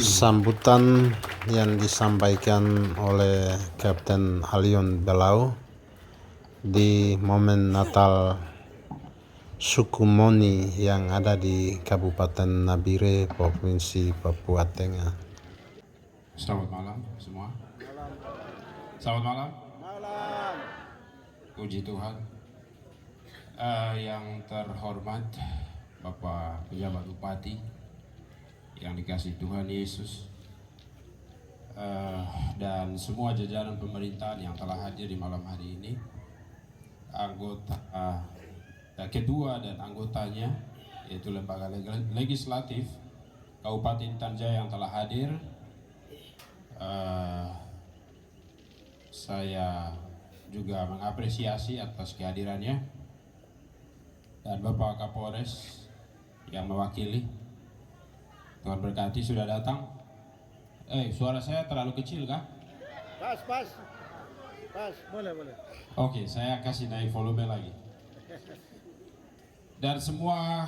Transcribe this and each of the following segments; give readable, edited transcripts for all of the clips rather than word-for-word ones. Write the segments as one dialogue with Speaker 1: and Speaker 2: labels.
Speaker 1: Sambutan yang disampaikan oleh Kapten Alion Belau di momen Natal suku Moni yang ada di Kabupaten Nabire, Provinsi Papua Tengah.
Speaker 2: Selamat malam semua. Selamat malam. Puji Tuhan. Yang terhormat Bapak Pejabat Bupati yang dikasih Tuhan Yesus, dan semua jajaran pemerintahan yang telah hadir di malam hari ini, anggota kedua dan anggotanya, yaitu lembaga legislatif Kabupaten Intan Jaya yang telah hadir. Saya juga mengapresiasi atas kehadirannya, dan Bapak Kapolres yang mewakili. Tuhan berkati sudah datang. Suara saya terlalu kecil kah?
Speaker 3: Pas. Boleh.
Speaker 2: Oke, saya kasih naik volume lagi. Dan semua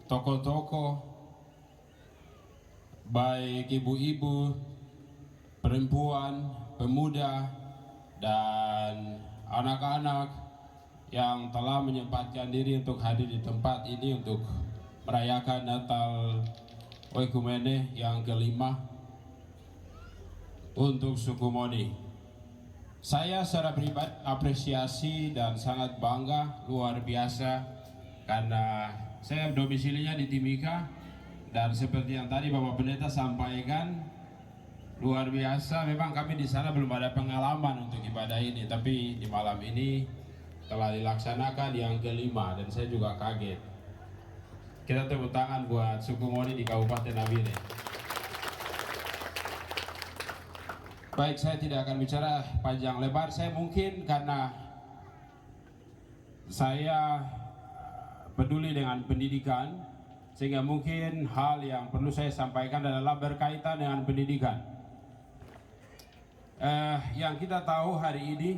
Speaker 2: tokoh-tokoh, baik ibu-ibu, perempuan, pemuda, dan anak-anak yang telah menyempatkan diri untuk hadir di tempat ini untuk merayakan Natal Oikumene yang kelima untuk suku Moni. Saya secara pribadi apresiasi dan sangat bangga, luar biasa, karena saya domisilinya di Timika, dan seperti yang tadi Bapak Pendeta sampaikan, luar biasa. Memang kami di sana belum ada pengalaman untuk ibadah ini, tapi di malam ini telah dilaksanakan yang kelima, dan saya juga kaget. Kita tepuk tangan buat suku Moni di Kabupaten Nabire. Baik, saya tidak akan bicara panjang lebar. Saya mungkin karena saya peduli dengan pendidikan, sehingga mungkin hal yang perlu saya sampaikan adalah berkaitan dengan pendidikan. Yang kita tahu hari ini,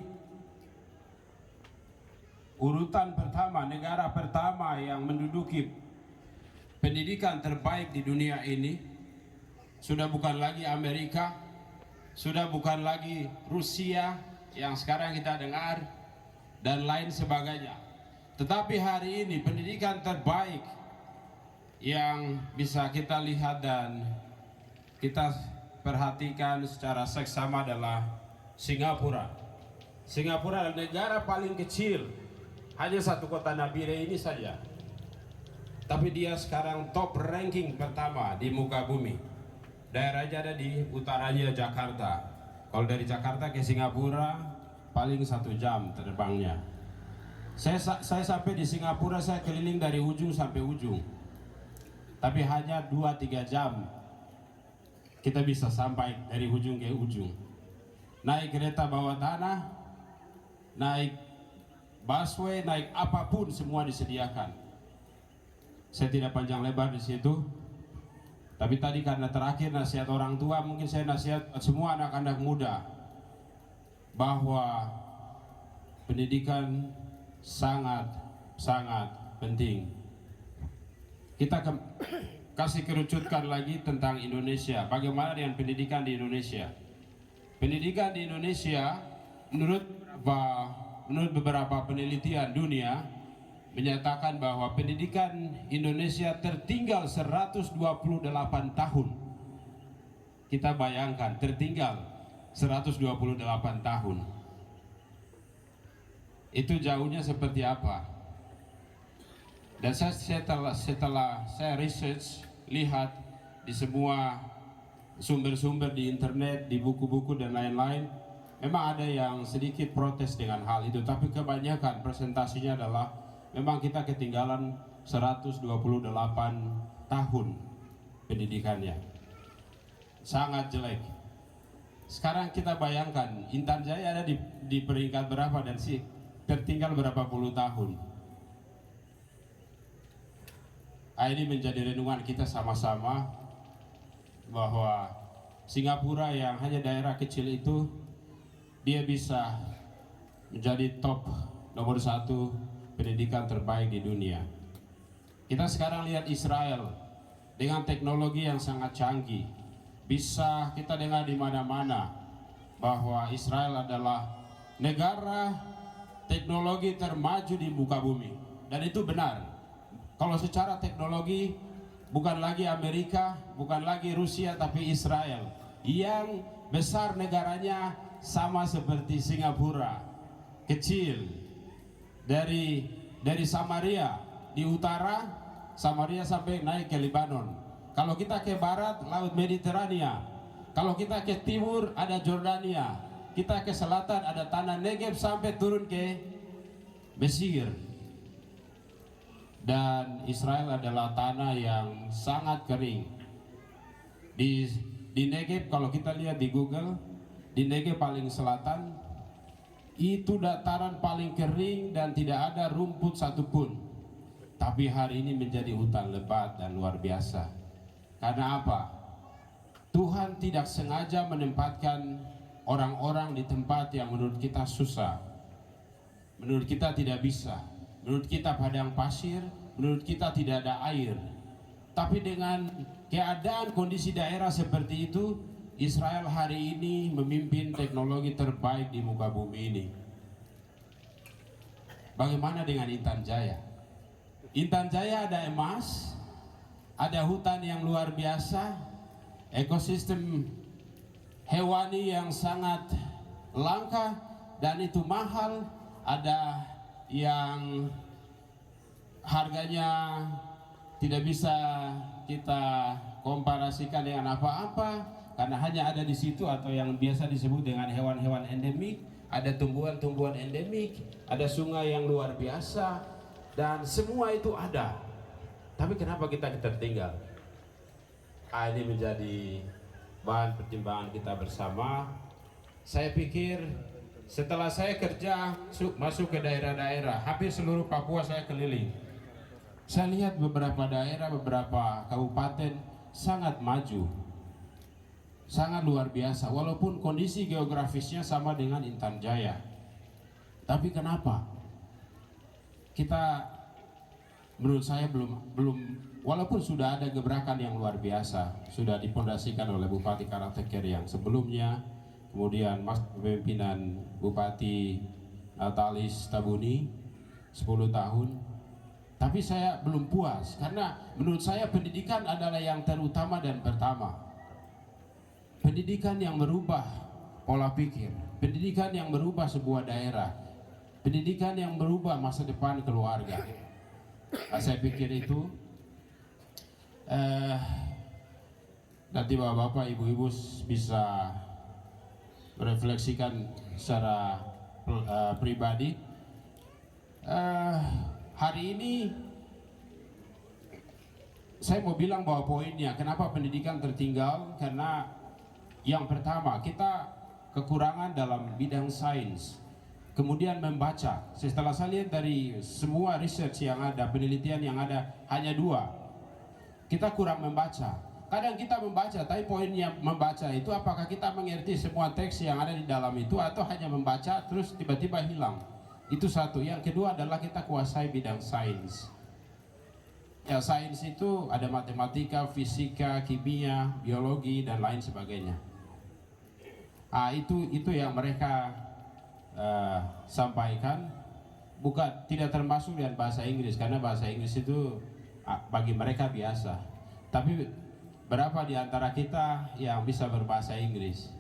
Speaker 2: urutan pertama, negara pertama yang menduduki pendidikan terbaik di dunia ini sudah bukan lagi Amerika, sudah bukan lagi Rusia yang sekarang kita dengar, dan lain sebagainya. Tetapi hari ini pendidikan terbaik yang bisa kita lihat dan kita perhatikan secara seksama adalah Singapura. Singapura adalah negara paling kecil, hanya satu kota Nabire ini saja. Tapi dia sekarang top ranking pertama di muka bumi. Daerahnya ada di utaranya Jakarta. Kalau dari Jakarta ke Singapura paling 1 jam terbangnya. Saya sampai di Singapura, saya keliling dari ujung sampai ujung. Tapi hanya 2-3 jam kita bisa sampai dari ujung ke ujung. Naik kereta bawah tanah, naik busway, naik apapun, semua disediakan. Saya tidak panjang lebar di situ. Tapi tadi karena terakhir nasihat orang tua, mungkin saya nasihat semua anak-anak muda bahwa pendidikan sangat penting. Kita kasih kerucutkan lagi tentang Indonesia. Bagaimana dengan pendidikan di Indonesia? Pendidikan di Indonesia menurut beberapa penelitian dunia menyatakan bahwa pendidikan Indonesia tertinggal 128 tahun. Kita bayangkan, tertinggal 128 tahun. Itu jauhnya seperti apa? Dan setelah saya research, lihat di semua sumber-sumber di internet, di buku-buku dan lain-lain, memang ada yang sedikit protes dengan hal itu, tapi kebanyakan presentasinya adalah memang kita ketinggalan 128 tahun pendidikannya. Sangat jelek. Sekarang kita bayangkan, Intan Jaya ada di peringkat berapa dan tertinggal berapa puluh tahun. Ini menjadi renungan kita sama-sama bahwa Singapura yang hanya daerah kecil itu, dia bisa menjadi top nomor 1 pendidikan terbaik di dunia. Kita sekarang lihat Israel dengan teknologi yang sangat canggih. Bisa kita dengar di mana-mana bahwa Israel adalah negara teknologi termaju di muka bumi. Dan itu benar. Kalau secara teknologi bukan lagi Amerika, bukan lagi Rusia, tapi Israel yang besar negaranya sama seperti Singapura, kecil dari Samaria di utara, Samaria sampai naik ke Lebanon. Kalau kita ke barat, Laut Mediterania. Kalau kita ke timur, ada Jordania. Kita ke selatan, ada tanah Negev sampai turun ke Mesir. Dan Israel adalah tanah yang sangat kering. Di Negev, kalau kita lihat di Google, di Negev paling selatan, itu dataran paling kering dan tidak ada rumput satupun. Tapi hari ini menjadi hutan lebat dan luar biasa. Karena apa? Tuhan tidak sengaja menempatkan orang-orang di tempat yang menurut kita susah, menurut kita tidak bisa, menurut kita padang pasir, menurut kita tidak ada air. Tapi dengan keadaan kondisi daerah seperti itu, Israel hari ini memimpin teknologi terbaik di muka bumi ini. Bagaimana dengan Intan Jaya? Intan Jaya ada emas, ada hutan yang luar biasa, ekosistem hewani yang sangat langka dan itu mahal, ada yang harganya tidak bisa kita komparasikan dengan apa-apa karena hanya ada di situ, atau yang biasa disebut dengan hewan-hewan endemik, ada tumbuhan-tumbuhan endemik, ada sungai yang luar biasa, dan semua itu ada. Tapi kenapa kita tertinggal? Ini menjadi bahan pertimbangan kita bersama. Saya pikir setelah saya kerja masuk ke daerah-daerah, hampir seluruh Papua saya keliling. Saya lihat beberapa daerah, beberapa kabupaten sangat maju, sangat luar biasa. Walaupun kondisi geografisnya sama dengan Intan Jaya, tapi kenapa kita, menurut saya belum walaupun sudah ada gebrakan yang luar biasa, sudah dipondasikan oleh Bupati Karangtengger yang sebelumnya, kemudian pemimpinan Bupati Natalis Tabuni 10 tahun. Tapi saya belum puas karena menurut saya pendidikan adalah yang terutama dan pertama. Pendidikan yang merubah pola pikir, pendidikan yang merubah sebuah daerah, pendidikan yang merubah masa depan keluarga. Saya pikir itu nanti bapak-bapak, ibu-ibu bisa merefleksikan secara pribadi. Hari ini saya mau bilang bahwa poinnya kenapa pendidikan tertinggal, karena yang pertama kita kekurangan dalam bidang sains, kemudian membaca. Setelah saya lihat dari semua research yang ada, penelitian yang ada, hanya 2, kita kurang membaca. Kadang kita membaca, tapi poinnya membaca itu apakah kita mengerti semua teks yang ada di dalam itu, atau hanya membaca terus tiba-tiba hilang. Itu satu. Yang kedua adalah kita kuasai bidang sains. Ya, sains itu ada matematika, fisika, kimia, biologi, dan lain sebagainya. Itu yang mereka sampaikan, bukan tidak termasuk dengan bahasa Inggris, karena bahasa Inggris itu bagi mereka biasa. Tapi berapa di antara kita yang bisa berbahasa Inggris?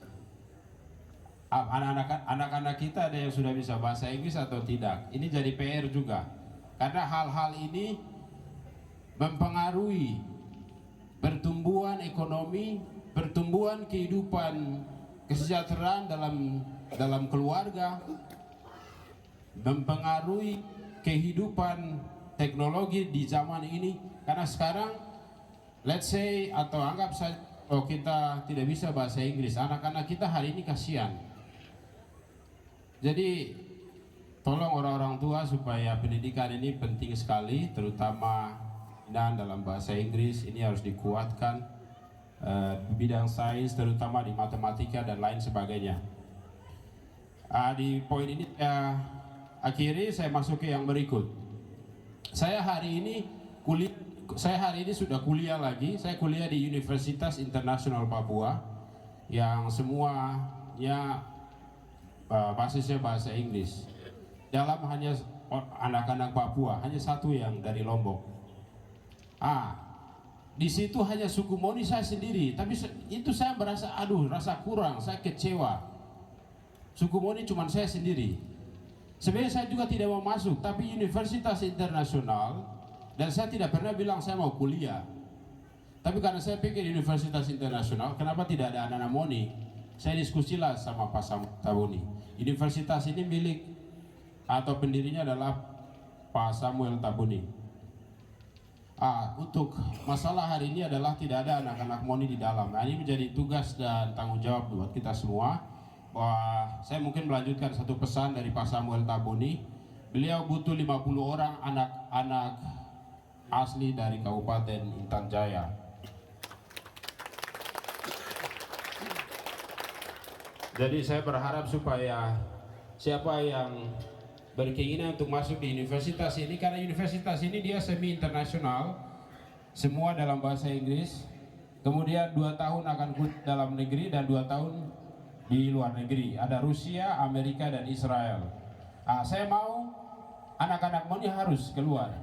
Speaker 2: Anak-anak kita ada yang sudah bisa bahasa Inggris atau tidak? Ini jadi PR juga, karena hal-hal ini mempengaruhi pertumbuhan ekonomi, pertumbuhan kehidupan, kesejahteraan dalam keluarga, mempengaruhi kehidupan teknologi di zaman ini. Karena sekarang, let's say atau anggap saja kita tidak bisa bahasa Inggris, anak-anak kita hari ini kasihan. Jadi tolong orang-orang tua supaya pendidikan ini penting sekali, terutama dalam bahasa Inggris ini harus dikuatkan, bidang sains terutama di matematika dan lain sebagainya. Di poin ini akhiri, saya masuk ke yang berikut. Saya hari ini saya hari ini sudah kuliah lagi. Saya kuliah di Universitas Internasional Papua yang semuanya basisnya bahasa Inggris. Dalam hanya anak-anak Papua, hanya satu yang dari Lombok. Di situ hanya suku Moni saya sendiri, tapi itu saya merasa rasa kurang, saya kecewa. Suku Moni cuma saya sendiri. Sebenarnya saya juga tidak mau masuk, tapi Universitas Internasional, dan saya tidak pernah bilang saya mau kuliah. Tapi karena saya pikir Universitas Internasional, kenapa tidak ada anak-anak Moni? Saya diskusilah sama Pak Tabuni. Universitas ini milik atau pendirinya adalah Pak Samuel Tabuni. Untuk masalah hari ini adalah tidak ada anak-anak Moni di dalam. Nah, ini menjadi tugas dan tanggung jawab buat kita semua. Saya mungkin melanjutkan satu pesan dari Pak Samuel Tabuni. Beliau butuh 50 orang anak-anak asli dari Kabupaten Intan Jaya. Jadi saya berharap supaya siapa yang berkeinginan untuk masuk di universitas ini, karena universitas ini dia semi internasional, semua dalam bahasa Inggris. Kemudian 2 tahun akan dalam negeri dan 2 tahun di luar negeri. Ada Rusia, Amerika, dan Israel. Saya mau anak-anak Moni harus keluar.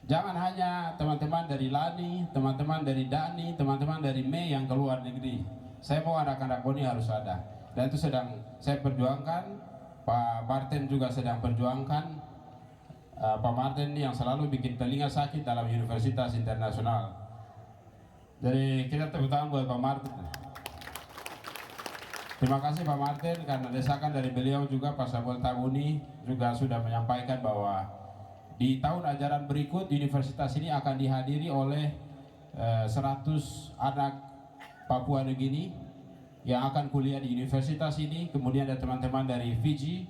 Speaker 2: Jangan hanya teman-teman dari Lani, teman-teman dari Dani, teman-teman dari Mei yang keluar negeri. Saya mau anak-anak Moni harus ada. Dan itu sedang saya perjuangkan. Pak Martin juga sedang perjuangkan. Pak Martin yang selalu bikin telinga sakit dalam Universitas Internasional. Jadi kita tepuk tangan buat Pak Martin. Terima kasih Pak Martin, karena desakan dari beliau juga Pak Samuel Tabuni juga sudah menyampaikan bahwa di tahun ajaran berikut universitas ini akan dihadiri oleh 100 anak Papua Nugini yang akan kuliah di universitas ini. Kemudian ada teman-teman dari Fiji,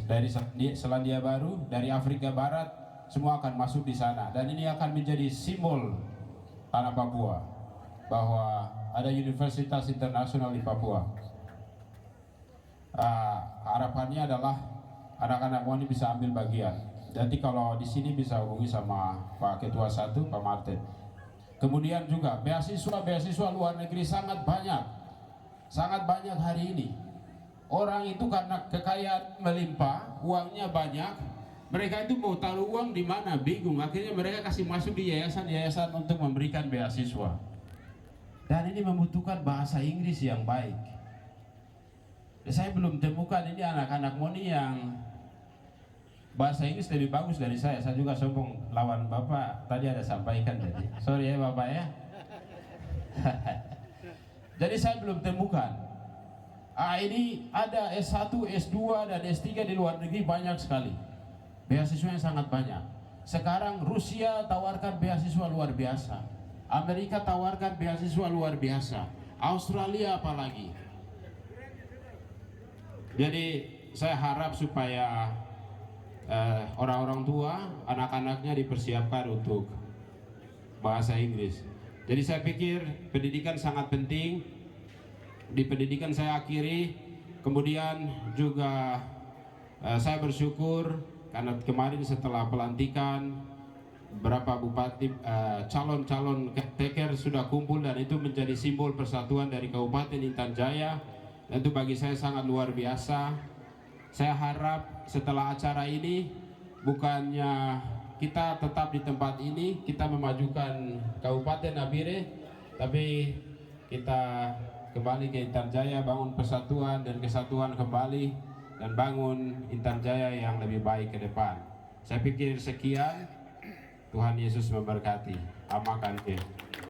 Speaker 2: dari Selandia Baru, dari Afrika Barat, semua akan masuk di sana. Dan ini akan menjadi simbol tanah Papua bahwa ada universitas internasional di Papua. Harapannya adalah anak-anak Moni bisa ambil bagian. Jadi kalau di sini bisa hubungi sama Pak Ketua 1, Pak Martin. Kemudian juga beasiswa luar negeri sangat banyak hari ini. Orang itu karena kekayaan melimpah, uangnya banyak, mereka itu mau taruh uang di mana, bingung. Akhirnya mereka kasih masuk di yayasan-yayasan untuk memberikan beasiswa. Dan ini membutuhkan bahasa Inggris yang baik. Saya belum temukan ini anak-anak Moni yang bahasa Inggris lebih bagus dari saya. Saya juga sombong lawan Bapak, tadi ada sampaikan tadi. Sorry ya Bapak ya. Jadi saya belum temukan. Ini ada S1, S2 dan S3 di luar negeri banyak sekali. Beasiswanya sangat banyak. Sekarang Rusia tawarkan beasiswa luar biasa. Amerika tawarkan beasiswa luar biasa. Australia apalagi. Jadi saya harap supaya orang-orang tua, anak-anaknya dipersiapkan untuk bahasa Inggris. Jadi saya pikir pendidikan sangat penting. Di pendidikan saya akhiri. Kemudian juga saya bersyukur karena kemarin setelah pelantikan berapa bupati, calon-calon caretaker sudah kumpul, dan itu menjadi simbol persatuan dari Kabupaten Intan Jaya. Dan itu bagi saya sangat luar biasa. Saya harap setelah acara ini bukannya kita tetap di tempat ini, kita memajukan Kabupaten Nabire, tapi kita kembali ke Intan Jaya, bangun persatuan dan kesatuan kembali, dan bangun Intan Jaya yang lebih baik ke depan. Saya pikir sekian. Tuhan Yesus memberkati. Amakan.